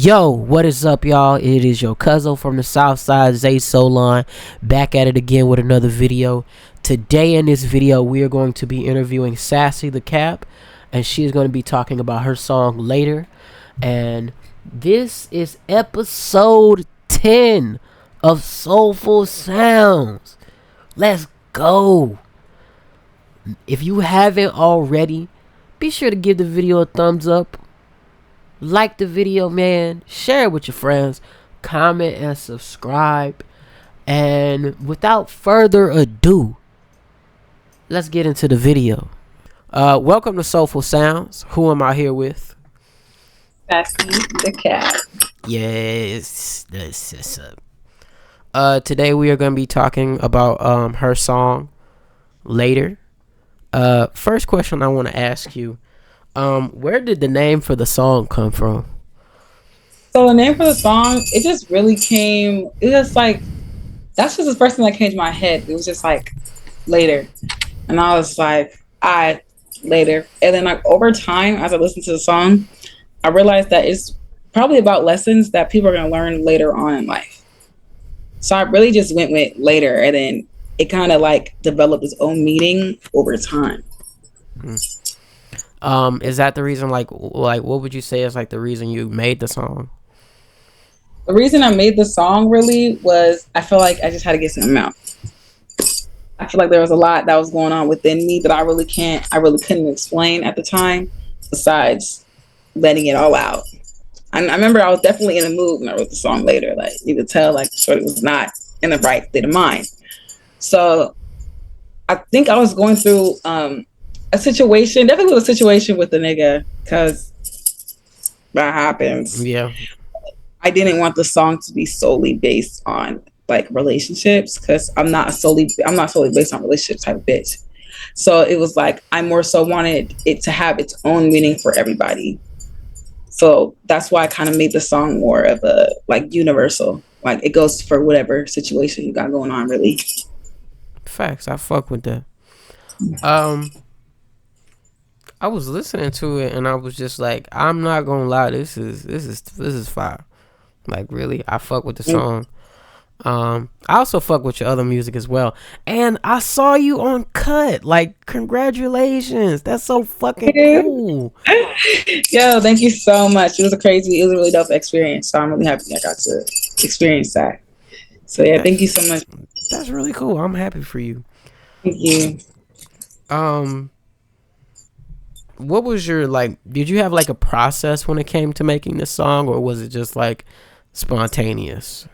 Yo, what is up, y'all? It is your cousin from the South Side, Zay Solon, back at it again with another video. Today in this video, we are going to be interviewing Sassie the Cap, and she is going to be talking about her song Later. And this is episode 10 of Soulful Sounds. Let's go. If you haven't already, be sure to give the video a thumbs up. Like the video, man. Share it with your friends. Comment and subscribe. And without further ado, let's get into the video. Welcome to Soulful Sounds. Who am I here with? Sassie the Cat. Yes, that's up. Today we are going to be talking about her song Later. First question I want to ask you. Where did the name for the song come from? So the name for the song, it just really came. It was like that's just the first thing that came to my head. It was just like later, and I was like, later. And then like over time, as I listened to the song, I realized that it's probably about lessons that people are gonna learn later on in life. So I really just went with later, and then it kind of like developed its own meaning over time. Is that the reason, like what would you say is like the reason you made the song? The reason I made the song really was I feel like I just had to get something out. I feel like there was a lot that was going on within me that I really couldn't explain at the time, besides letting it all out. I remember I was definitely in a mood when I wrote the song Later. Like you could tell, like Shorty was not in the right state of mind. So I think I was going through definitely a situation with the nigga, because that happens. Yeah. I didn't want the song to be solely based on like relationships, because I'm not solely based on relationships type of bitch. So it was like I more so wanted it to have its own meaning for everybody. So that's why I kind of made the song more of a like universal. Like it goes for whatever situation you got going on, really. Facts. I fuck with that. I was listening to it and I was just like, I'm not gonna lie, this is fire. Like really, I fuck with the song. I also fuck with your other music as well. And I saw you on Cut. Like, congratulations. That's so fucking cool. Yo, thank you so much. It was a really dope experience. So I'm really happy I got to experience that. So yeah, thank you so much. That's really cool. I'm happy for you. Thank you. What was your, like, did you have like a process when it came to making this song, or was it just like spontaneous?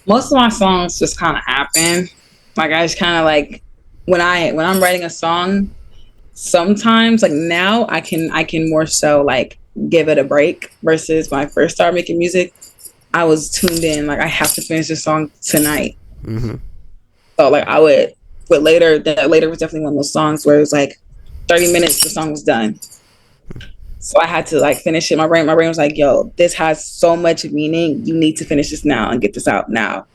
Most of my songs just kind of happen. Like I just kind of like when I'm writing a song, sometimes like now I can more so like give it a break, versus when I first started making music, I was tuned in, like I have to finish this song tonight. Mm-hmm. So like I would, but Later was definitely one of those songs where it was like 30 minutes, the song was done. So I had to like finish it. My brain was like, yo, this has so much meaning. You need to finish this now and get this out now.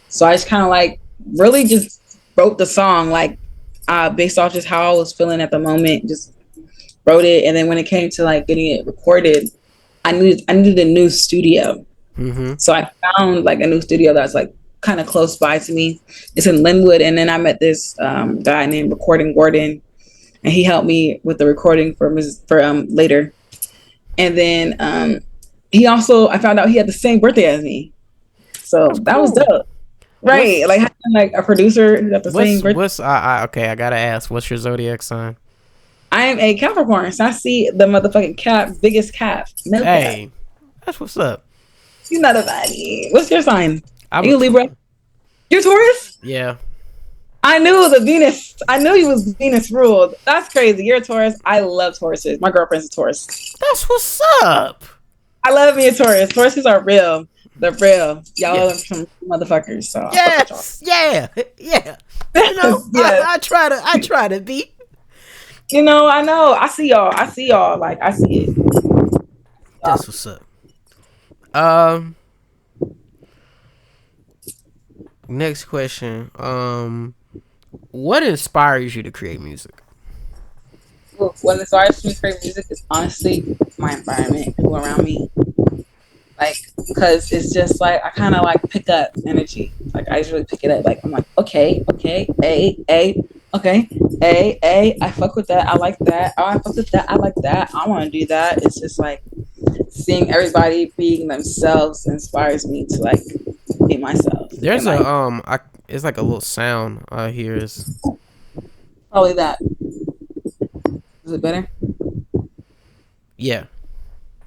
So I just kind of like really just wrote the song like based off just how I was feeling at the moment, just wrote it. And then when it came to like getting it recorded, I needed a new studio. Mm-hmm. So I found like a new studio that's like kind of close by to me. It's in Linwood. And then I met this guy named Recording Gordon, and he helped me with the recording for Later. And then I found out he had the same birthday as me. So that was dope. Right. Like having like a producer who got the same birthday. Okay, I gotta ask, what's your zodiac sign? I am a Capricorn. So I see the motherfucking cap, biggest cap. Hey, that's what's up. You know the body. What's your sign? Are you Libra? You're Taurus? Yeah. I knew it was a Venus. I knew he was Venus ruled. That's crazy. You're a Taurus. I love Tauruses. My girlfriend's a Taurus. That's what's up. I love me a Taurus. Tauruses are real. They're real. Y'all are some motherfuckers. So yes. Yeah. You know, yes. I try to be. You know, I know. I see y'all. Like I see it. That's what's up. Next question. What inspires you to create music? what inspires me to create music is honestly my environment, people around me. Like, because it's just like I kind of like pick up energy. Like I just really pick it up. Like I'm like, okay, okay, okay, I fuck with that. I like that. Oh, I fuck with that. I like that. I want to do that. It's just like seeing everybody being themselves inspires me to like be myself. There's And a like it's like a little sound here is probably that. Is it better? yeah.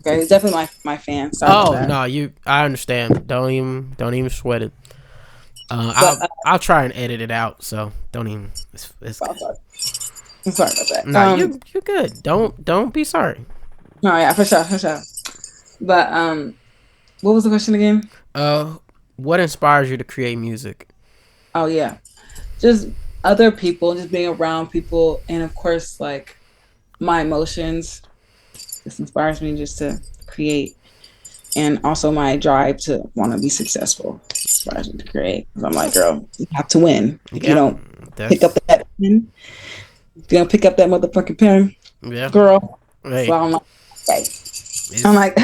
Okay, it's definitely my fan. Sorry about Oh that. no, I understand. Don't even sweat it. But I'll try and edit it out. So don't even. It's I'm sorry. I'm sorry about that. nah. You're good. Don't be sorry. No, yeah, for sure, for sure. But what was the question again? Uh, what inspires you to create music? Oh yeah, just other people, just being around people, and of course, like my emotions. This inspires me just to create, and also my drive to want to be successful inspires me to create. Because I'm like, girl, you have to win. If you Yeah, don't pick up that's that pen, if you don't pick up that motherfucking pen, yeah. girl. So Hey, I'm like, okay. I'm it's like,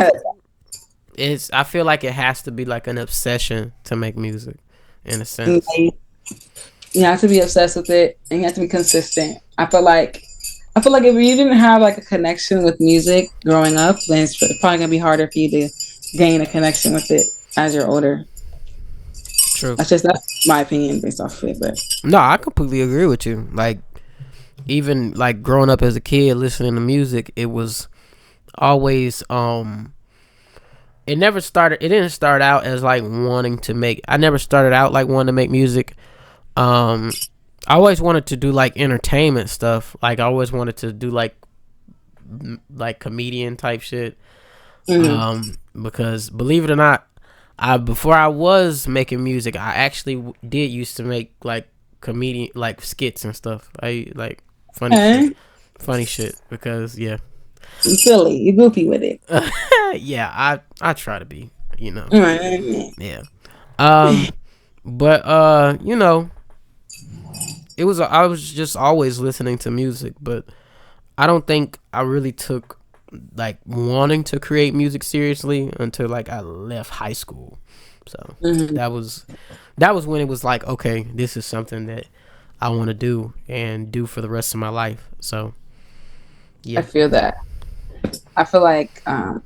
it's. I feel like it has to be like an obsession to make music, in a sense. you have to be obsessed with it, and you have to be consistent. I feel like if you didn't have like a connection with music growing up, then it's probably gonna be harder for you to gain a connection with it as you're older. True. That's my opinion based off of it. But No, I completely agree with you. Like even like growing up as a kid listening to music, it was always it didn't start out as like wanting to make I never started out like wanting to make music. um I always wanted to do like entertainment stuff. Like I always wanted to do like comedian type shit. mm-hmm. Because believe it or not, I before I was making music, I actually did used to make like comedian like skits and stuff. I like funny shit, Okay. funny shit. Because yeah, You silly, you goofy with it. yeah, I try to be, you know, Right. yeah. Um, but I was just always listening to music, but I don't think I really took like wanting to create music seriously until like I left high school. So Mm-hmm. that was when it was like, okay, this is something that I want to do and do for the rest of my life. So I yeah. feel that. I feel like in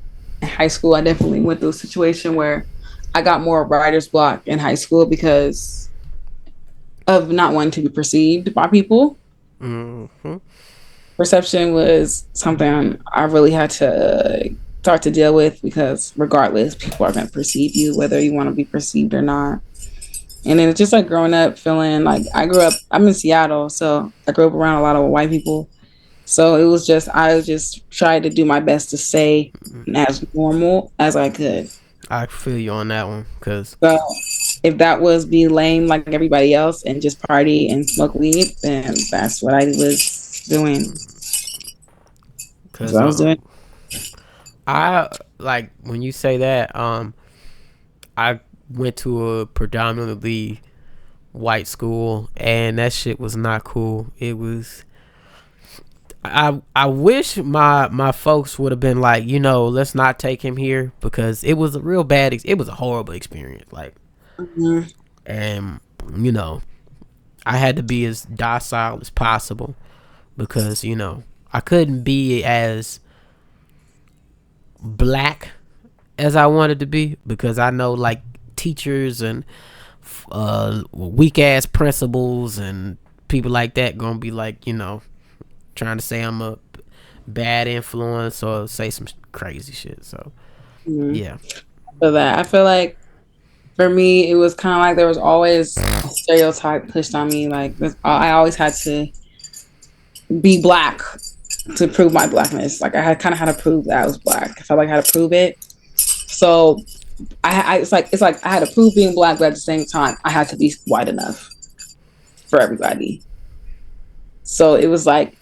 high school, I definitely went through a situation where I got more writer's block in high school because of not wanting to be perceived by people. Hmm. Perception was something I really had to start to deal with because regardless, people are going to perceive you whether you want to be perceived or not. And then it's just like growing up feeling like I'm in Seattle, so I grew up around a lot of white people. So it was just, I just tried to do my best to stay as normal as I could. I feel you on that one, cause So if that was be lame like everybody else and just party and smoke weed, then that's what I was doing. That's cause what I was doing. I like when you say that I went to a predominantly white school and that shit was not cool. It was I wish my folks would have been like, let's not take him here, because it was a real it was a horrible experience. Like, Mhm. and you know, I had to be as docile as possible because I couldn't be as black as I wanted to be, because I know like teachers and weak ass principals and people like that gonna be like, trying to say I'm a bad influence or say some crazy shit. So Mhm. yeah. For that, I feel like for me, it was kind of like there was always a stereotype pushed on me. Like I always had to be black to prove my blackness. Like I had kind of had to prove that I was black. I felt like I had to prove it. So it's like I had to prove being black, but at the same time, I had to be white enough for everybody. So it was like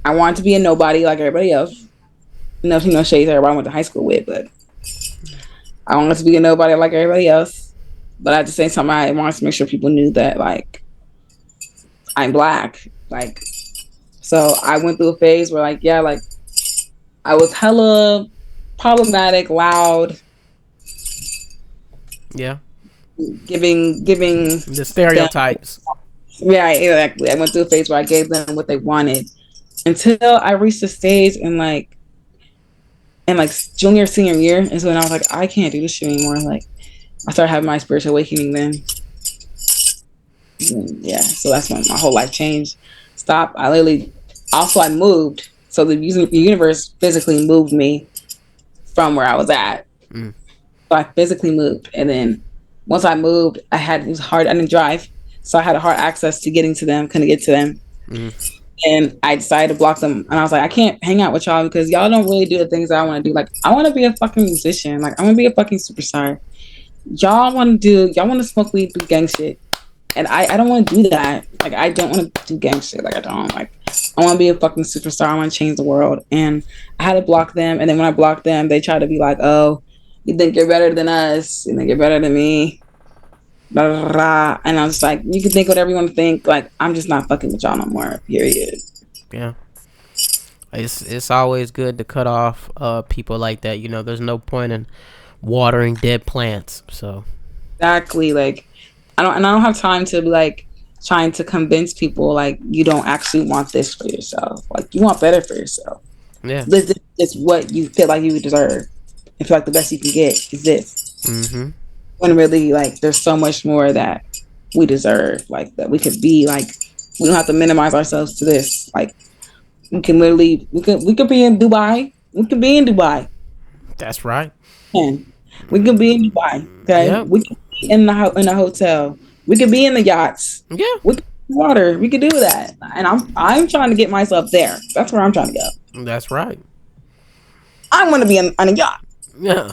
I wanted to be a nobody like everybody else. Shades everybody I went to high school with, but I wanted to be a nobody like everybody else. But at the same time, I wanted to make sure people knew that like I'm black. Like So I went through a phase where like, yeah, like I was hella problematic, loud, Yeah. giving The them, stereotypes. yeah, exactly. I went through a phase where I gave them what they wanted until I reached a stage in like junior senior year, and so then I was like, I can't do this shit anymore. Like I started having my spiritual awakening then. And yeah, so that's when my whole life changed. Stop. I literally also I moved, so the universe physically moved me from where I was at. Mm. So I physically moved, and then once I moved, it was hard. I didn't drive, so I had a hard access to getting to them. Couldn't get to them, Mm. and I decided to block them. And I was like, I can't hang out with y'all because y'all don't really do the things that I want to do. Like I want to be a fucking musician. Like I want to be a fucking superstar. Y'all want to smoke weed, do gang shit, and I don't want to do that. Like I don't want to do gang shit. Like I don't like. I want to be a fucking superstar. I want to change the world, and I had to block them. And then when I blocked them, they tried to be like, "Oh, you think you're better than us? You think you're better than me?" Blah, blah, blah. And I was like, "You can think whatever you want to think. Like I'm just not fucking with y'all no more. Period." Yeah. It's always good to cut off people like that. You know, there's no point in watering dead plants. So Exactly. Like I don't have time to be like trying to convince people like you don't actually want this for yourself. Like you want better for yourself. yeah. This is what you feel like you deserve. And feel like the best you can get is this. Mm-hmm. When really like there's so much more that we deserve. Like that we could be like we don't have to minimize ourselves to this. Like we can literally we could be in Dubai. We could be in Dubai. That's right. And we could be in Dubai. Okay. Yep. We could be in the hotel. We could be in the yachts. Yeah. We could be in water. We could do that. And I'm trying to get myself there. That's where I'm trying to go. That's right. I want to be on a yacht. Yeah.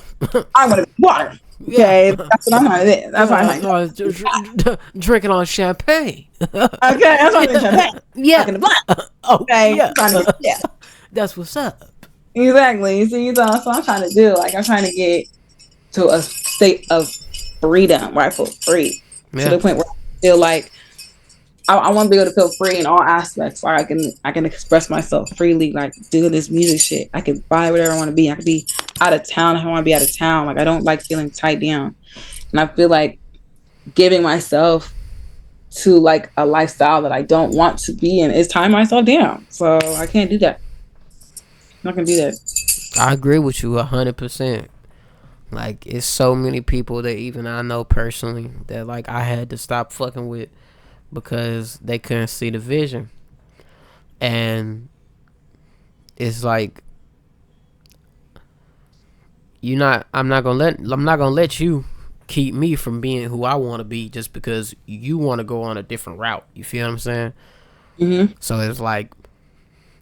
I want to be water. Okay, Yeah. that's what I'm trying to do. That's what I'm trying to do. Drinking on champagne. Okay, that's what I'm trying to do. Yeah. In the black. Oh, Okay, yeah. yeah, That's what's up. exactly. See, that's what I'm trying to do. Like I'm trying to get to a state of freedom where I feel free to the point where I feel like I want to be able to feel free in all aspects. Like I can express myself freely. Like do this music shit. I can buy whatever I want to be. I could be out of town if I want to be out of town. Like I don't like feeling tied down, and I feel like giving myself to like a lifestyle that I don't want to be in is tying myself down. So I can't do that. I'm not gonna do that. I agree with you 100%. Like, it's so many people that even I know personally that like I had to stop fucking with because they couldn't see the vision. And it's like I'm not gonna let you keep me from being who I want to be just because you want to go on a different route. You feel what I'm saying? Mm-hmm. So it's like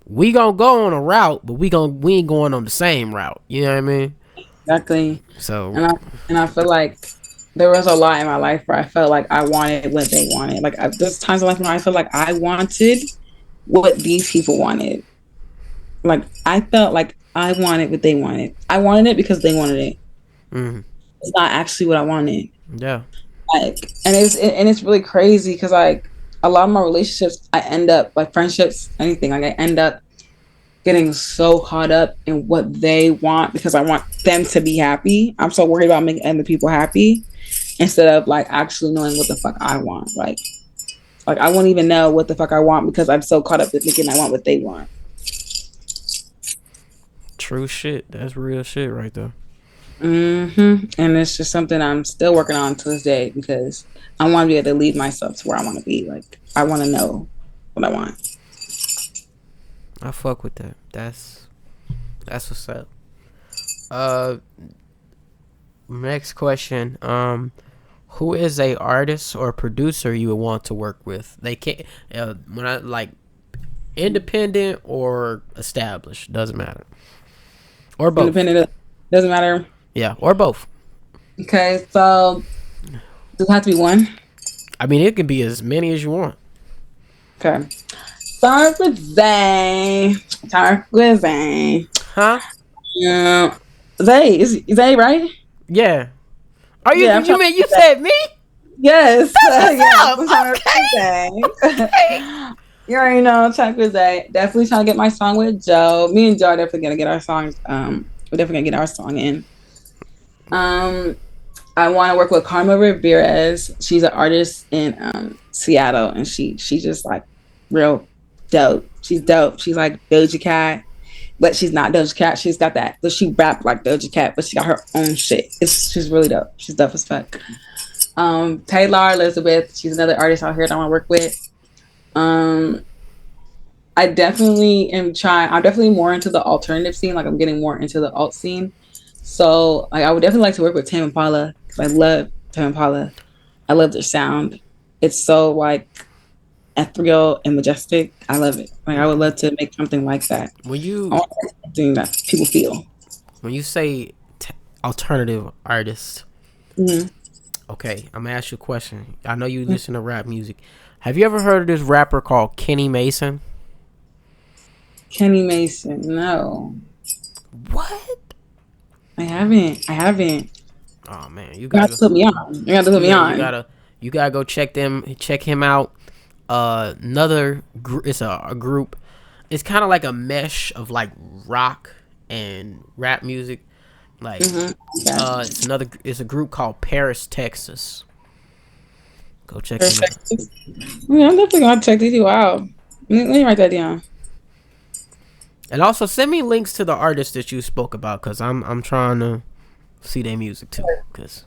we gonna go on a route, but we ain't going on the same route. You know what I mean? Exactly. So And I feel like there was a lot in my life where I felt like I wanted what they wanted. Like there's times in life when I feel like I wanted what these people wanted. Like I felt like I wanted what they wanted. I wanted it because they wanted it. mm, It's not actually what I wanted. yeah, Like, and it's really crazy because like a lot of my relationships, I end up like friendships, anything. Like I end up getting so caught up in what they want because I want them to be happy. I'm so worried about making other people happy instead of like actually knowing what the fuck I want. Like I won't even know what the fuck I want because I'm so caught up with thinking I want what they want. true shit. That's real shit right there. And it's just something I'm still working on to this day because I want to be able to lead myself to where I want to be. Like I want to know what I want. I fuck with that. That's what's up. Next question. Who is a artist or producer you would want to work with? They can't when I like independent or established, doesn't matter. Or both. Independent doesn't matter. Yeah, or both. Okay, so does it have to be one? I mean, it can be as many as you want. Okay. Start with Zay. Huh? Yeah. Zay. Is Zay right? Yeah. Are you? Yeah, you mean you said me? Yes. That's what's up. Okay. You already know, check with Zay. Definitely trying to get my song with Joe. Me and Joe are definitely gonna get our songs. We're definitely gonna get our song in. Um, I want to work with Karma Ramirez. She's an artist in Seattle, and she's just like real dope. She's dope. She's like Doja Cat, but she's not Doja Cat. She's got that, but she rap like Doja Cat, but she got her own shit. She's really dope. She's dope as fuck. Taylor Elizabeth. She's another artist out here that I want to work with. Um, I definitely am trying. I'm definitely more into the alternative scene. Like I'm getting more into the alt scene. So like, I would definitely like to work with Tame Impala because I love Tame Impala. I love their sound. It's so like ethereal and majestic. I love it. Like I would love to make something like that. When I you want something that people feel. when you say alternative artist, Mm-hmm. okay, I'm gonna ask you a question. I know you listen to rap music. Have you ever heard of this rapper called Kenny Mason? Kenny Mason. No, What? I haven't. I haven't. Oh man, You got to put me on. You got to put me on. You gotta go check him out. It's a group. It's kind of like a mesh of like rock and rap music. Like it's a group called Paris, Texas. Go check them out. Yeah, I'm definitely gonna check these out. Let me write that down. And also send me links to the artists that you spoke about, cause I'm trying to see their music too. Cause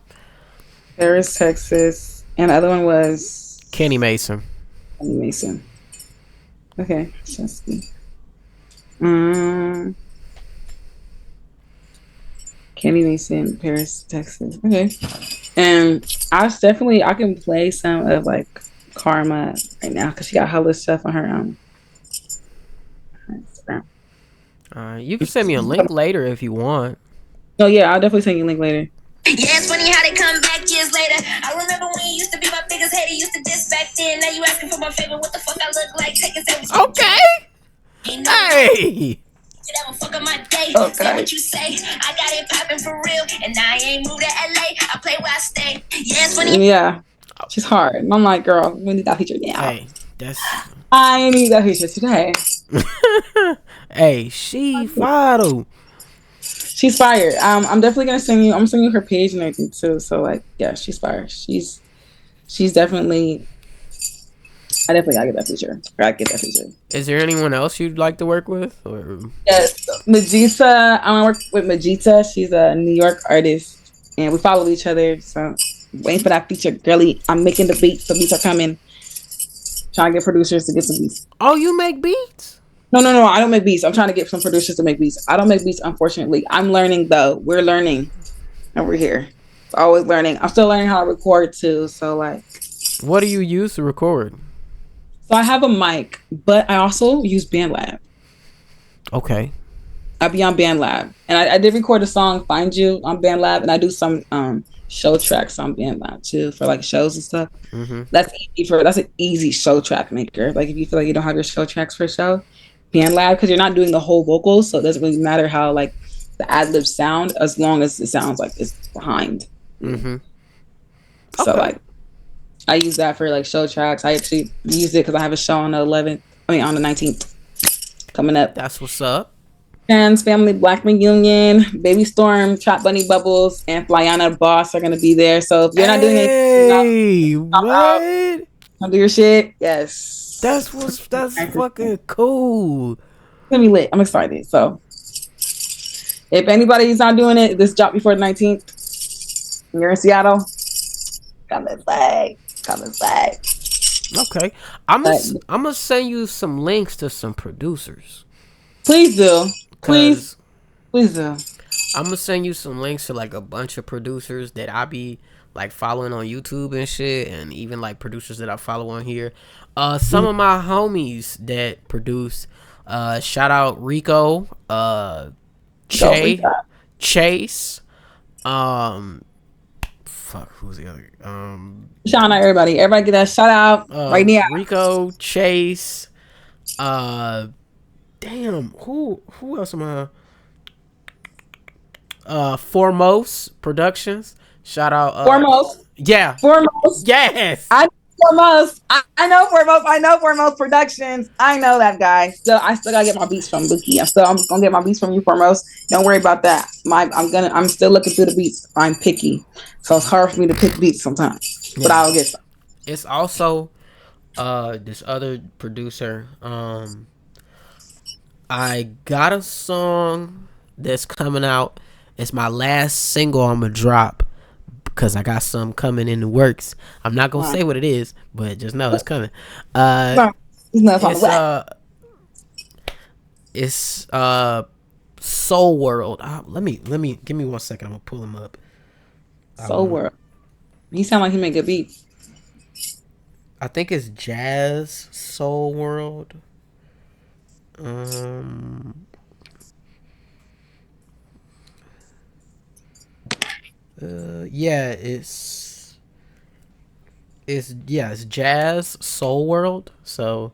Paris, Texas, and the other one was Kenny Mason. Kenny Mason. Okay, let's see. Kenny Mason, Paris, Texas. Okay, and I can play some of like Karma right now because she got hella stuff on her Instagram. You can send me a link later if you want. Oh yeah, I'll definitely send you a link later. Yeah, it's funny how they come back years later. I remember when you used to be my biggest hater, used to diss back then. Now you asking for my favorite, what the fuck I look like? Take it. Okay. Hey. You never fuck up my day. Okay. Say what you say. I got it popping for real, and I ain't moved to LA. I play where I stay. Yeah, it's funny. Yeah, she's hard. And I'm like, girl, we need that feature now. Hey, I need that feature today. Hey, she fired. She's fired. I'm definitely gonna send you. I'm sending you her page and everything too. So like, yeah, she's fired. She's definitely. I definitely gotta get that feature. Gotta get that feature. Is there anyone else you'd like to work with? Or? Yes, Majita. I want to work with Majita. She's a New York artist, and we follow each other. So waiting for that feature, girly. I'm making the beats. The beats are coming. Trying to get producers to get some beats. Oh, you make beats? No. I don't make beats. I'm trying to get some producers to make beats. I don't make beats, unfortunately. I'm learning though. We're learning over here. Always learning. I'm still learning how to record too. So like, what do you use to record? So I have a mic, but I also use BandLab. Okay. I be on BandLab, and I did record a song "Find You" on BandLab, and I do some show tracks on BandLab too for like shows and stuff. Mm-hmm. That's an easy show track maker. Like if you feel like you don't have your show tracks for a show, BandLab, because you're not doing the whole vocals, so it doesn't really matter how like the ad libs sound as long as it sounds like it's behind. Mm-hmm. So like I use that for like show tracks. I actually use it because I have a show on the 11th. I mean on the 19th coming up. That's what's up. Friends, Family Black Reunion, Baby Storm, Trap Bunny Bubbles, and Flyana Boss are gonna be there. So if you're not doing anything, what? Come do your shit. Yes. That's fucking cool. It's gonna be lit. I'm excited. So if anybody's not doing it, this drop before the 19th. You're in Seattle. Come inside. Okay. I'm gonna send you some links to some producers. Please do. Please do. I'm gonna send you some links to like a bunch of producers that I be like following on YouTube and shit, and even like producers that I follow on here. Some of my homies that produce. Shout out Rico, Chase. Fuck, who's the other? Shout out everybody. Everybody get that shout out right now. Rico, Chase. Damn, who else am I? Foremost Productions. Shout out. Foremost. Yeah. Foremost. Yes. I Foremost. I know Foremost. I know Foremost Productions. I know that guy. Still, I still gotta get my beats from Buki. I'm gonna get my beats from you, Foremost. Don't worry about that. I'm still looking through the beats. I'm picky, so it's hard for me to pick beats sometimes. But Yeah. I'll get some. It's also this other producer. I got a song that's coming out. It's my last single I'm gonna drop because I got some coming in the works. I'm not gonna say what it is, but just know it's coming. It's Soul World. Let me give me 1 second. I'm gonna pull him up. Soul World. He sound like he make a beat. I think it's Jazz Soul World. Yeah, it's Jazz Soul World. So,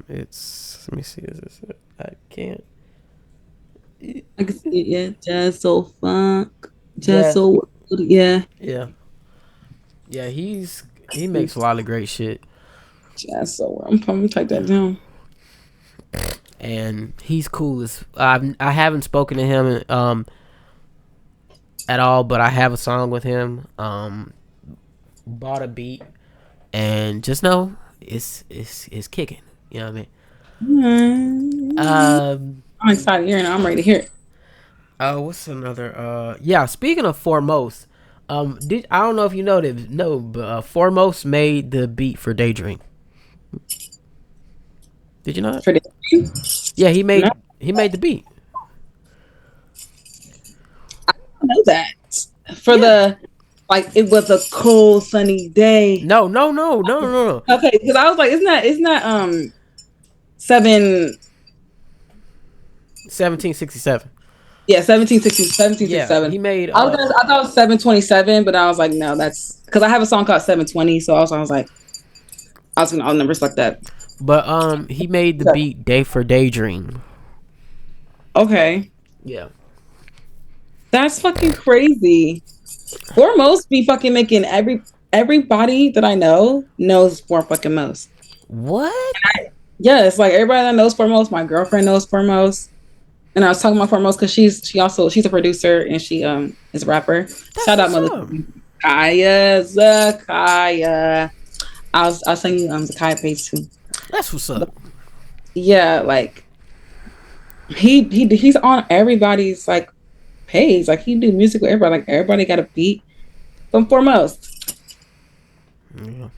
it's, let me see. Is this it? I can't. I can see it. Yeah, Jazz Soul Funk, Jazz Soul World. Yeah, he makes a lot of great shit, Jazz Soul World. I'm probably type that down. and he's cool as I haven't spoken to him at all, but I have a song with him. Bought a beat, and just know it's kicking. You know what I mean? I'm excited hearing it. I'm ready to hear it. What's another? Yeah. Speaking of Foremost, I don't know if you know that. No, but Foremost made the beat for Daydream. Did you know that? For the Yeah, he made the beat. I know that for the it was a cold sunny day. No. Okay, because I was like, isn't that 1767. Yeah, 1767. Yeah, he made. I thought it was 727, but I was like, no, that's because I have a song called 720. So also I was like, I was gonna all numbers like that. But he made the beat "Day for Daydream." Okay. Yeah. That's fucking crazy. Foremost be fucking making everybody that I know knows Foremost. What? Yeah, it's like everybody that knows Foremost. My girlfriend knows Foremost, and I was talking about Foremost because she's a producer and she is a rapper. Shout out mother Kaya Zakaya. I'll send you Zakaya page too. That's what's up. Yeah, like he's on everybody's like page. Like he do music with everybody. Like everybody got a beat from Foremost. Yeah.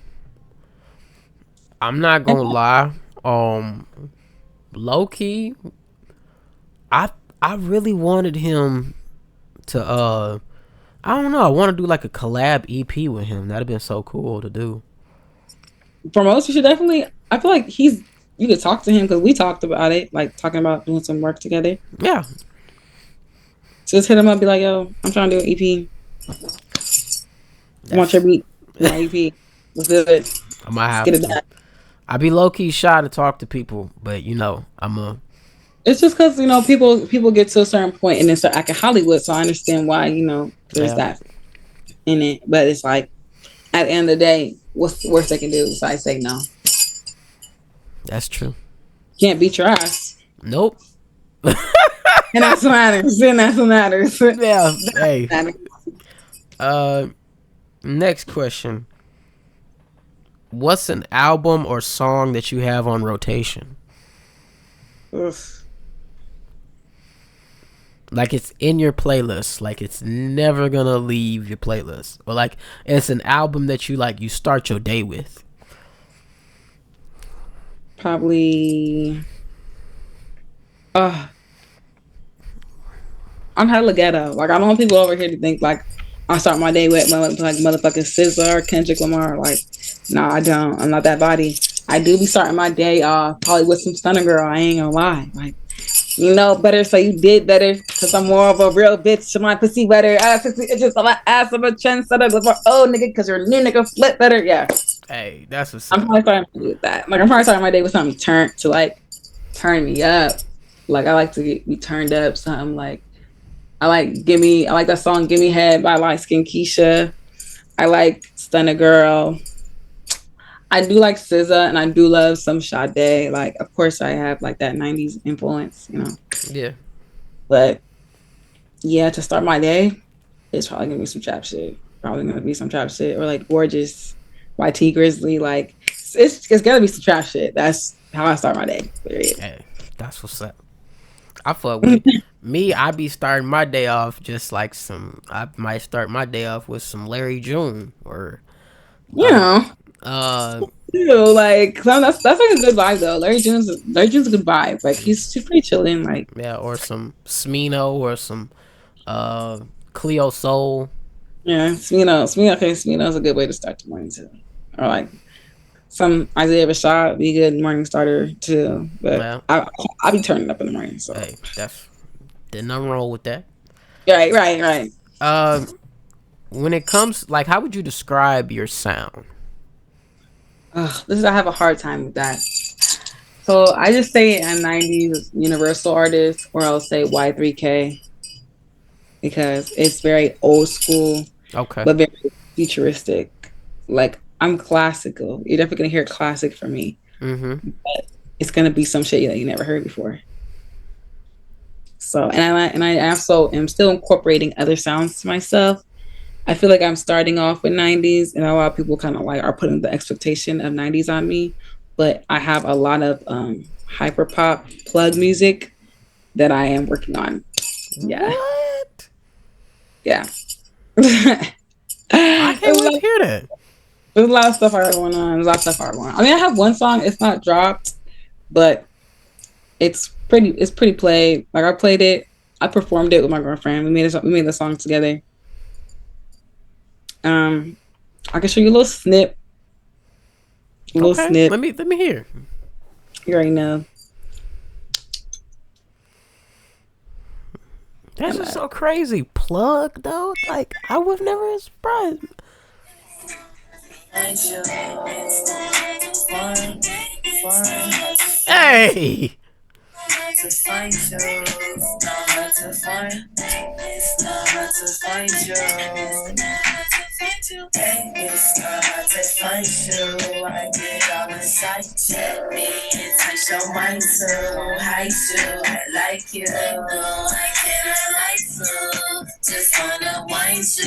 I'm not gonna lie. Low key, I really wanted him to I don't know. I want to do like a collab EP with him. That'd have been so cool to do. Foremost, you should definitely. I feel like you could talk to him because we talked about it, like talking about doing some work together. Yeah. Just hit him up, be like, "Yo, I'm trying to do an EP. I want your beat, my EP. Let's do it. I might have get it to. done." I be low key shy to talk to people, but I'm a. It's just because people get to a certain point and then start acting Hollywood, so I understand why there's that in it. But it's like at the end of the day, what's the worst they can do besides say no? That's true. Can't beat your ass. Nope. And that's what matters. Yeah. Hey. Next question. What's an album or song that you have on rotation? Oof. Like it's in your playlist. Like it's never gonna leave your playlist. Or like it's an album that you start your day with. Probably. I'm hella ghetto. Like I don't want people over here to think like I start my day with motherfucking SZA or Kendrick Lamar. Like, no, I don't. I'm not that body. I do be starting my day off probably with some Stunner Girl. I ain't gonna lie. Like, better so you did better because I'm more of a real bitch to my pussy better. It's just my ass of a trendsetter. Oh, nigga, because your new nigga flip better. Yeah. Hey, that's what's I'm up. probably starting with that. Like, I'm probably starting my day with something turn me up. Like, I like to be turned up. Something like, I like that song "Give Me Head" by Light Skin Keisha. I like Stunner Girl. I do like SZA and I do love some Sade. Like, of course, I have like that '90s influence, you know. Yeah. But yeah, to start my day, it's probably gonna be some trap shit. Probably gonna be some trap shit or like gorgeous YT Grizzly. Like, it's gonna be some trap shit. That's how I start my day. Period. Hey, that's what's up. I fuck with it. Me, I be starting my day off just like some. I might start my day off with some Larry June or You know, uh like that's like a good vibe though. Larry June's a good vibe. Like he's pretty chilling. Like yeah, or some Smino or some uh Cleo Soul. yeah, Smino. Okay, Smino's a good way to start the morning too. Or like some Isaiah Rashad be a good morning starter too. But Yeah. I be turning up in the morning. So Hey, that's there's nothing wrong with that. right. Uh, when it comes like, how would you describe your sound? I have a hard time with that. So I just say a '90s Universal artist, or I'll say Y3K because it's very old school Okay. but very futuristic. Like I'm classical. You're definitely gonna hear classic from me. Mm-hmm. But it's gonna be some shit that you never heard before. So and I also am still incorporating other sounds to myself. I feel like I'm starting off with '90s, and a lot of people kind of like are putting the expectation of '90s on me. But I have a lot of hyper pop plug music that I am working on. Yeah, What? yeah. I can't wait to hear that. There's a lot of stuff I got going on. There's a lot of stuff I got going on. I mean, I have one song. It's not dropped, but it's pretty. It's pretty played. Like I played it. I performed it with my girlfriend. We made the song together. Um, I can show you a little snip. A little Okay. snip. Let me hear. You already know. That's just so crazy. Plug though, like I would never have surprised. Hey. To find you, not to find. It's not to find you. It's not to find you. I get all inside you. It touch your mind so high too. I like you. I cannot like you. Just wanna wind you.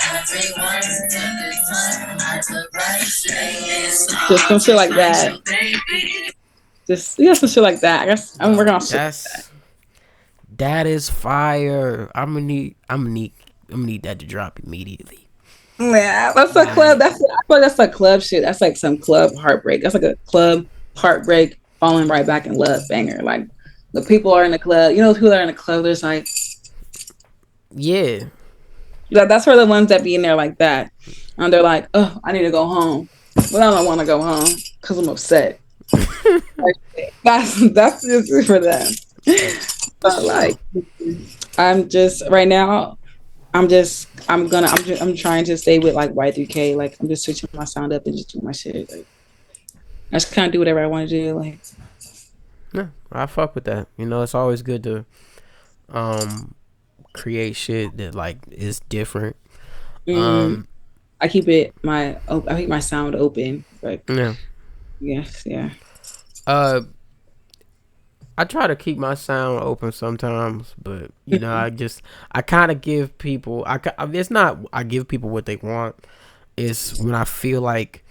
Everyone take the time. I could write you. Just some shit like that. Just some shit like that. I guess I'm working on shit. That is fire. I'm gonna need that to drop immediately. Yeah, that's a club. I feel like that's like club shit. That's like some club heartbreak. That's like a club heartbreak, falling right back in love banger. Like the people are in the club. You know who are in the club? There's like, Yeah. that's for the ones that be in there like that. And they're like, oh, I need to go home, but I don't want to go home because I'm upset. Like, that's just for them. But like, I'm just right now. I'm trying to stay with like Y3K. Like I'm just switching my sound up and just doing my shit. Like I just kind of do whatever I want to do. Like Yeah, I fuck with that. You know, it's always good to create shit that like is different. I keep my sound open. Like Yeah. yes, yeah. Uh, I try to keep my sound open sometimes, but you know, I kind of give people. It's not I give people what they want. It's when I feel like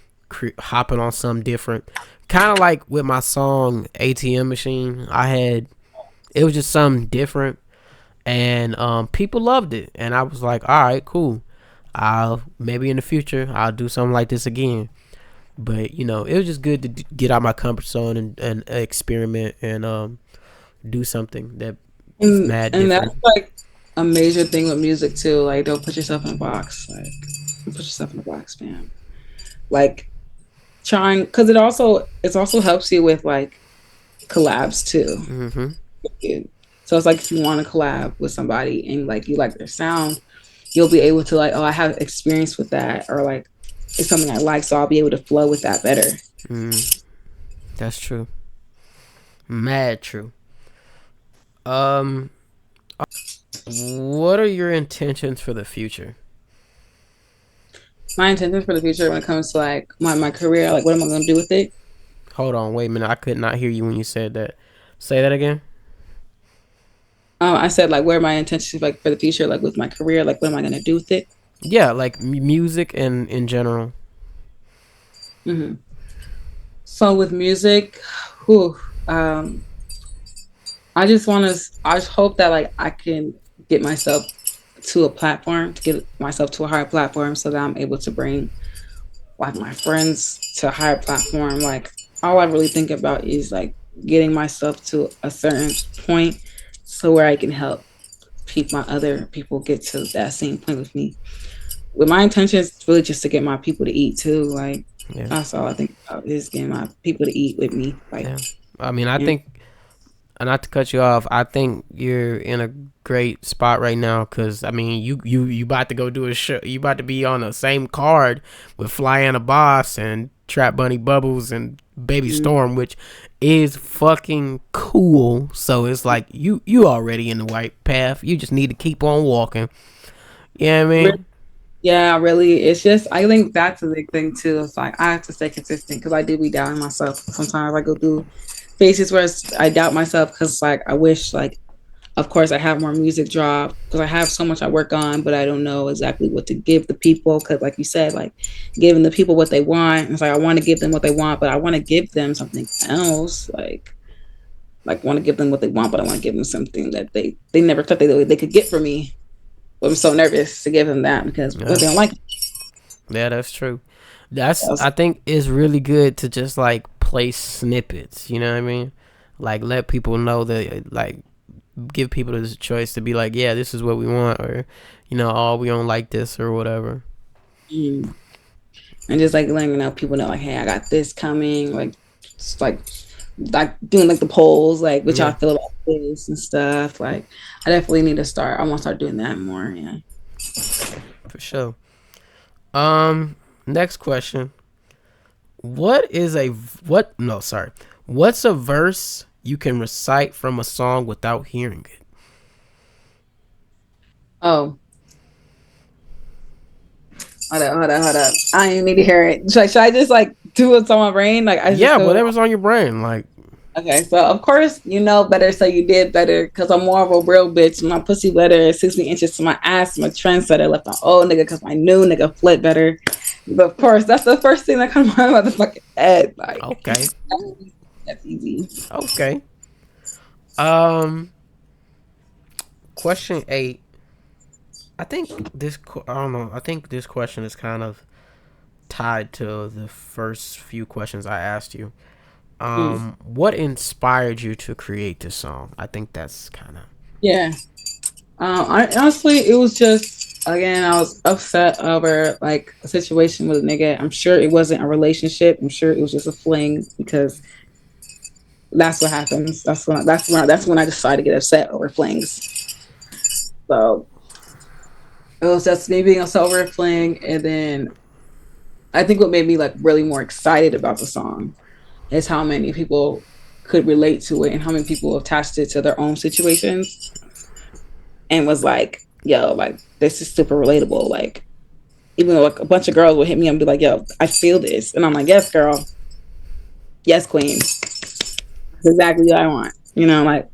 hopping on something different. Kind of like with my song ATM Machine. It was just something different, and people loved it, and I was like, all right, cool. I'll maybe in the future I'll do something like this again. But you know, it was just good to get out my comfort zone and experiment and do something that is mad And different. that's like a major thing with music too. Like don't put yourself in a box. Like don't put yourself in a box, man. Like trying because it also helps you with like collabs too. Mm-hmm. So it's like if you want to collab with somebody and like you like their sound, you'll be able to like, oh, I have experience with that, or like it's something I like, so I'll be able to flow with that better. That's true. Mad true. Um, what are your intentions for the future? My intentions for the future when it comes to like my career, like what am I gonna do with it? Hold on, wait a minute. I could not hear you when you said that. Say that again. I said like where are my intentions like for the future, like with my career, like what am I gonna do with it? Yeah, like music and in general. Hmm. So with music, whew, um, I just want to. I just hope that like I can get myself to a platform, to get myself to a higher platform, so that I'm able to bring like my friends to a higher platform. Like all I really think about is like getting myself to a certain point, so where I can help my other people get to that same point with me. With my intentions, really just to get my people to eat too. Like Yeah, that's all I think about is getting my people to eat with me. Like, yeah. I mean, I yeah. think, not to cut you off, I think you're in a great spot right now because I mean, you about to go do a show. You about to be on the same card with Flyana Boss and Trap Bunny Bubbles and Baby Mm. Storm, which is fucking cool. So it's like you already in the right path. You just need to keep on walking. You know what I mean? Yeah, really. It's just I think that's a big thing too. It's like I have to stay consistent because I do be doubting myself. Sometimes I go through phases where I doubt myself because like I wish like of course I have more music drop because I have so much I work on, but I don't know exactly what to give the people because like you said, like giving the people what they want. It's like I want to give them what they want, but I want to give them something else. Like want to give them what they want, but I want to give them something that they never thought they could get from me. But I'm so nervous to give them that because what Yeah, they don't like. yeah, that's true. That's Else. I think it's really good to just like play snippets. You know what I mean? Like let people know that like give people the choice to be like, yeah, this is what we want, or oh, we don't like this or whatever. Mm. And just like letting people know like, hey, I got this coming. Like, it's like doing like the polls, like what y'all Yeah, feel about this and stuff. Like, I definitely need to start. I want to start doing that more. Yeah. for sure. Next question. What is a what? No, sorry. What's a verse you can recite from a song without hearing it? Oh, hold up. I didn't need to hear it. Should I just like do what's on my brain? Like I just Yeah, go. whatever's on your brain. Like, Okay, so of course you know better, so you did better. Cause I'm more of a real bitch. My pussy better, 60 inches to my ass. My trendsetter left an old nigga, cause my new nigga flip better. But of course, that's the first thing that comes to my motherfucking head. Like okay, that's easy. okay. Um, question 8. I think I don't know. I think this question is kind of tied to the first few questions I asked you. Mm. What inspired you to create this song? I think that's kind of. Yeah. I honestly, it was just again, I was upset over like a situation with a nigga. I'm sure it wasn't a relationship. I'm sure it was just a fling because that's what happens. That's when I decided to get upset over flings. So it was just me being upset over a fling, and then I think what made me like really more excited about the song is how many people could relate to it and how many people attached it to their own situations and was like, yo, like this is super relatable. Like even though like a bunch of girls would hit me up and be like, yo, I feel this. And I'm like, yes, girl. Yes, queen. That's exactly what I want. Like,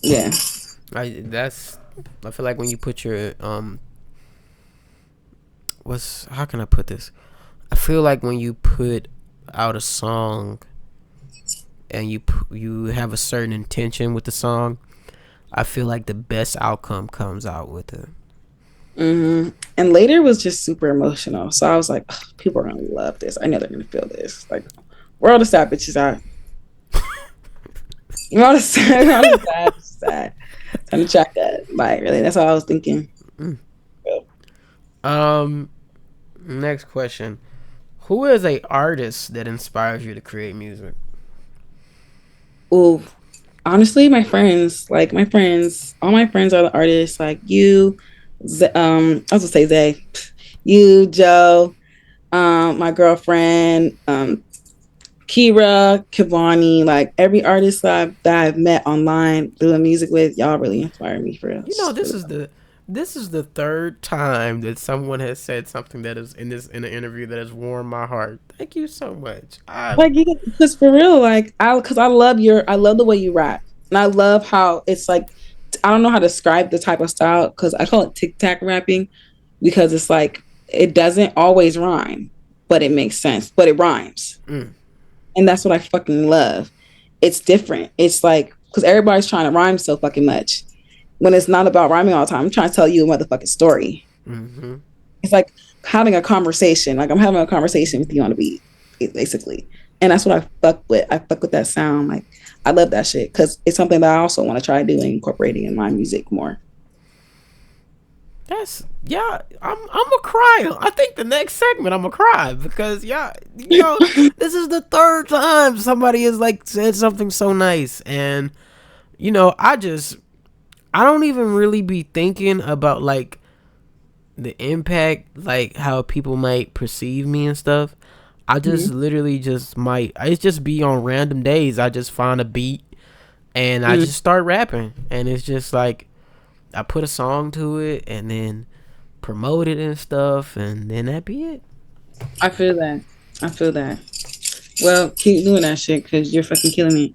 yeah. I feel like when you put your what's how can I put this? I feel like when you put out a song and you have a certain intention with the song, I feel like the best outcome comes out with it. And later was just super emotional. So I was like, oh, people are gonna love this. I know they're gonna feel this. Like, where all the sad bitches at? You know what I'm sad. Time to check that. Like, really, that's what I was thinking. Mm. Um, Next question. Who is a artist that inspires you to create music? Oh, honestly, my friends, like my friends, all my friends are the artists. Like you, I was gonna say Zay, you, Joe, my girlfriend, Kira, Kivani, like every artist that I've met online doing music with, y'all really inspire me for real. You know, this is the This is the third time that someone has said something that is in an interview that has warmed my heart. Thank you so much. Like, because for real, like, because I love the way you rap, and I love how it's like, I don't know how to describe the type of style because I call it tic tac rapping because it's like it doesn't always rhyme, but it makes sense, but it rhymes, Mm. and that's what I fucking love. It's different. It's like because everybody's trying to rhyme so fucking much when it's not about rhyming all the time. I'm trying to tell you a motherfucking story. Mm-hmm. It's like having a conversation. Like I'm having a conversation with you on a beat, basically. And that's what I fuck with. I fuck with that sound. Like I love that shit because it's something that I also want to try doing, incorporating in my music more. That's yeah. I'm a cry. I think the next segment I'm a cry because yeah, you know, this is the third time somebody has like said something so nice, and you know, I don't even really be thinking about like the impact, like how people might perceive me and stuff. I just Mm-hmm. literally just might. I just be on random days. I just find a beat and I Mm-hmm. just start rapping, and it's just like I put a song to it and then promote it and stuff, and then that be it. I feel that. I feel that. Well, keep doing that shit because you're fucking killing me.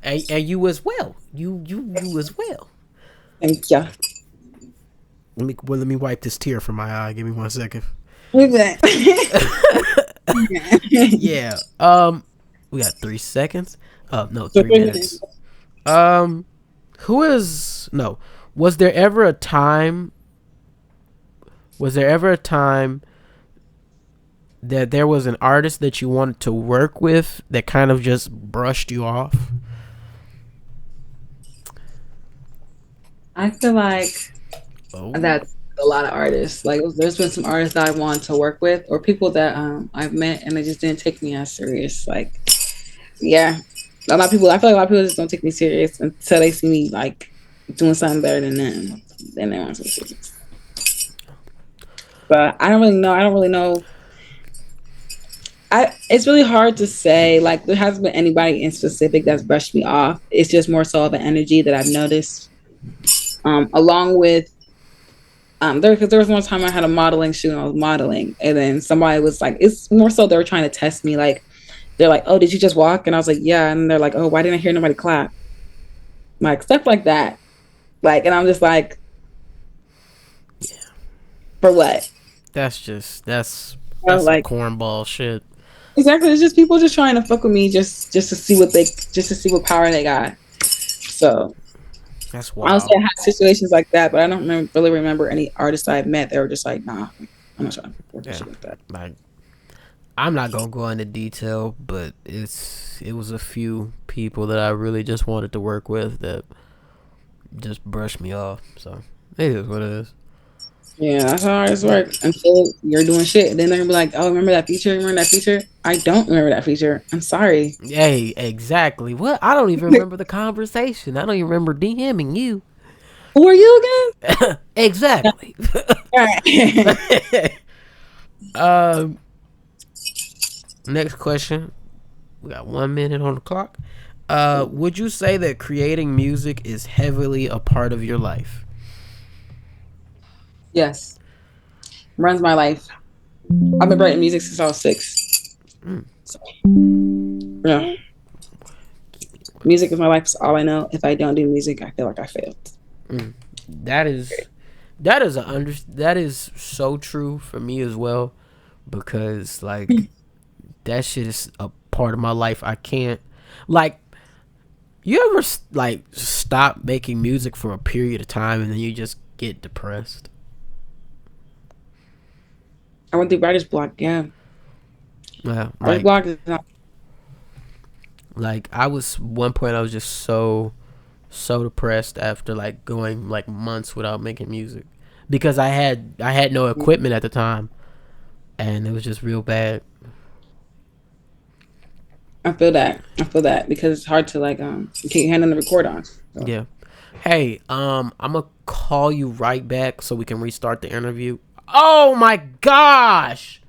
And you as well. You as well. Thank ya. Let me wipe this tear from my eye. Give me 1 second. Look at that. Yeah. We got 3 seconds. No, So, 3 minutes. Um, who is no? Was there ever a time? Was there ever a time that there was an artist that you wanted to work with that kind of just brushed you off? I feel like Oh. that's a lot of artists. Like there's been some artists that I want to work with, or people that I've met and they just didn't take me as serious. Like, yeah, a lot of people. I feel like a lot of people just don't take me serious until they see me like doing something better than them. Then they want to take me serious. But I don't really know. I don't really know. It's really hard to say. Like there hasn't been anybody in specific that's brushed me off. It's just more so of an energy that I've noticed. Along with there was one time I had a modeling shoot and I was modeling, and then somebody was like, it's more so they were trying to test me. Like they're like, oh, did you just walk? And I was like, yeah. And they're like, oh, why didn't I hear nobody clap? Like stuff like that. Like, and I'm just like, Yeah. for what? That's some Like cornball shit. exactly. It's just people just trying to fuck with me just to see just to see what power they got. So That's I'll say wild. I had situations like that, but I don't really remember any artists I've met that were just like, nah, I'm not trying to work with Yeah. shit like that. Like I'm not gonna go into detail, but it was a few people that I really just wanted to work with that just brushed me off. So it is what it is. Yeah, that's how artists work until you're doing shit. And then they're gonna be like, oh, remember that feature? Remember that feature? I don't remember that feature. I'm sorry. Hey, exactly. What? I don't even remember the conversation. I don't even remember DMing you. Who are you Exactly. again? um. Next question. We got 1 minute on the clock. Would you say that creating music is heavily a part of your life? Yes, runs my life. I've been writing music since I was 6. Mm. So, yeah, music is my life. It's all I know. If I don't do music, I feel like I failed. Mm. That is that is so true for me as well, because like that shit is a part of my life. I can't like you ever like stop making music for a period of time and then you just get depressed. I went through writer's block. Yeah, Yeah, writer's block is not. like I was one point I was just so depressed after like going like months without making music because I had no equipment at the time and it was just real bad. I feel that. I feel that because it's hard to like you can't hand on the record on. So. Yeah. Hey, I'm gonna call you right back so we can restart the interview. Oh my gosh!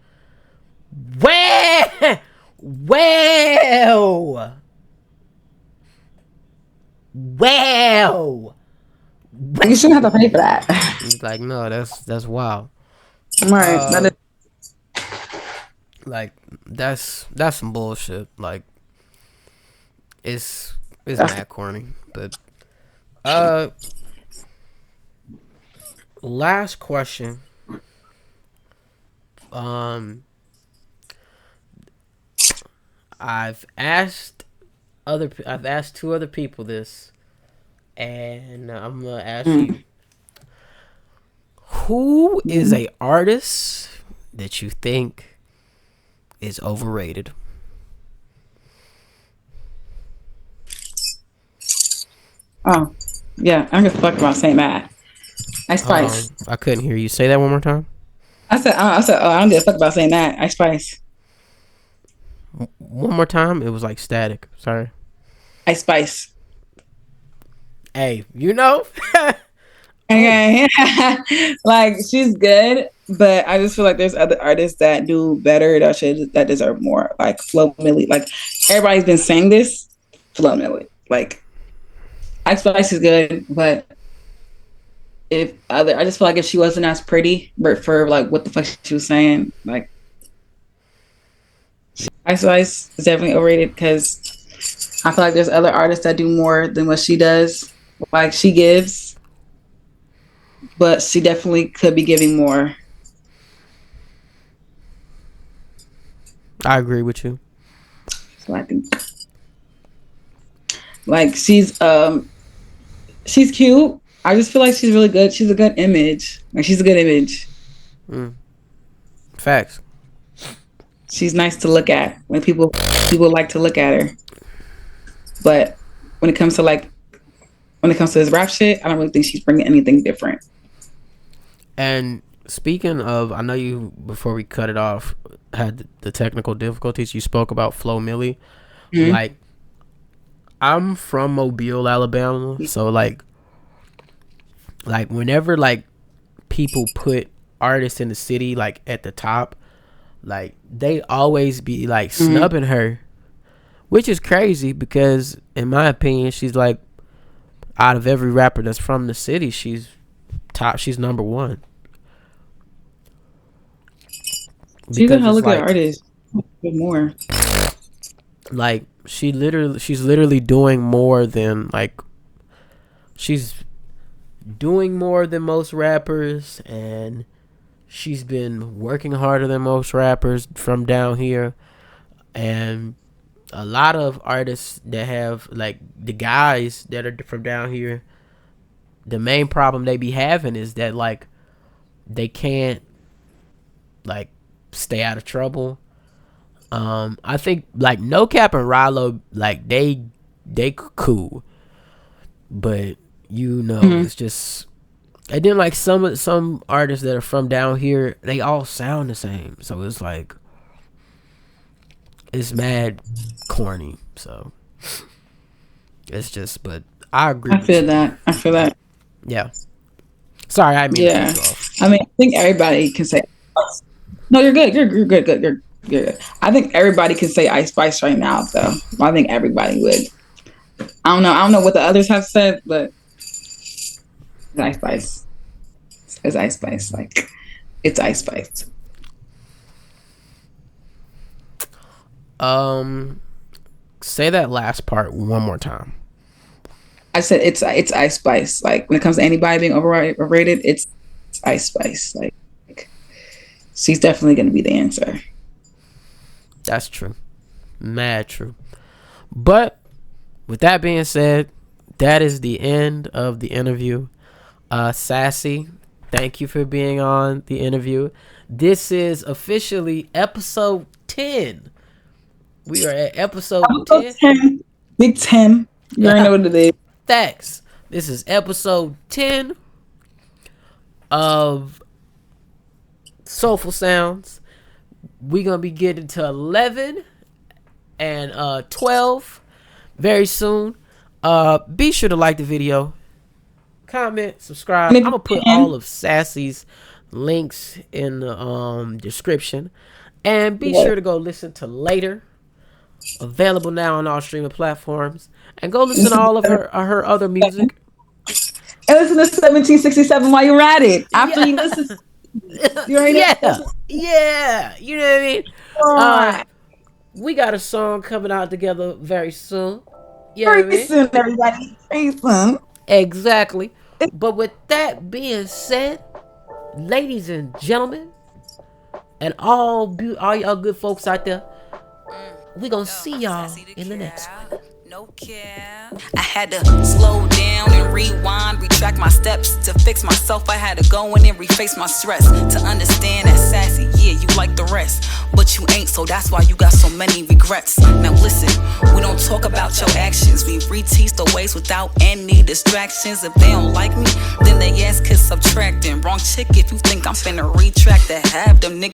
Well, well, well, You shouldn't have to pay for that. It's like, no, that's wild. Right. That Uh, is. like that's some bullshit. Like it's That's, mad corny. But uh, last question. Um, I've asked two other people this, and I'm gonna ask mm, you: who is mm. a artist that you think is overrated? Oh, yeah. I don't give a fuck about saying that. Ice Spice. I couldn't hear you say that one more time. Oh, I don't give a fuck about saying that. Ice Spice. One more time. It was like static. Sorry. Ice Spice. Hey, you know. Oh, Okay, like she's good, but I just feel like there's other artists that do better that deserve more. Like Flo Milli, like everybody's been saying this. Flo Milli, like Ice Spice is good, but I just feel like if she wasn't as pretty, but for like what the fuck she was saying, like Ice Spice is definitely overrated because I feel like there's other artists that do more than what she does. Like she gives, but she definitely could be giving more. I agree with you. So I think like she's cute. I just feel like she's really good. She's a good image. Like she's a good image. Mm. Facts. She's nice to look at when people like to look at her. But when it comes to this rap shit, I don't really think she's bringing anything different. And speaking of, I know you before we cut it off had the technical difficulties. You spoke about Flo Milli. Mm-hmm. Like I'm from Mobile, Alabama, so like whenever like people put artists in the city like at the top, like they always be like Mm-hmm. snubbing her, which is crazy because in my opinion, she's like out of every rapper that's from the city, she's top. She's number one She's a because it's hella good artist. Good more. like she's literally doing more than like she's doing more than most rappers, and she's been working harder than most rappers from down here. And a lot of artists that have like the guys that are from down here, the main problem they be having is that like they can't like stay out of trouble. I think like No Cap and Rallo, like they cool, but you know Mm-hmm. it's just. And then like some artists that are from down here, they all sound the same, so it's like it's mad corny. So it's just, but I agree I with feel you. that. I feel that. Yeah. Sorry, I didn't mean to cut Yeah. you off. I mean, I think everybody can say. No, you're good. You're good. Good. You're good. I think everybody can say Ice Spice right now, though. I think everybody would. I don't know. I don't know what the others have said, but it's Ice Spice. It's Ice Spice. Like it's Ice Spice. Um, say that last part one more time. I said it's Ice Spice. Like when it comes to anybody being overrated, it's Ice Spice. Like she's definitely going to be the answer. That's true. Mad true. But with that being said, that is the end of the interview. Sassy, thank you for being on the interview. This is officially episode 10. We are at episode Episode 10. 10, Big 10. You already know Yeah, what it is. thanks. This is episode 10 of Soulful Sounds. We're going to be getting to 11 and 12 very soon. Be sure to like the video, comment, subscribe. And I'm if gonna you put all can, of Sassy's links in the description, and be yeah, sure to go listen to Later, available now on all streaming platforms, and go listen to all of her other music. and listen to 1767 while you're at it. After you listen, you already yeah. You know what I mean? know. We got a song coming out together very soon. You know what I Very mean? soon, everybody. Very soon. Exactly. But with that being said, ladies and gentlemen, and all y'all good folks out there, we gonna see y'all in the next one. No care. I had to slow down and rewind, retract my steps to fix myself. I had to go in and reface my stress to understand that sassy, yeah, you like the rest, but you ain't, so that's why you got so many regrets. Now listen, we don't talk about your actions, we re-teach the ways without any distractions. If they don't like me, then they ask cause subtracting. Wrong chick if you think I'm finna retract to have them niggas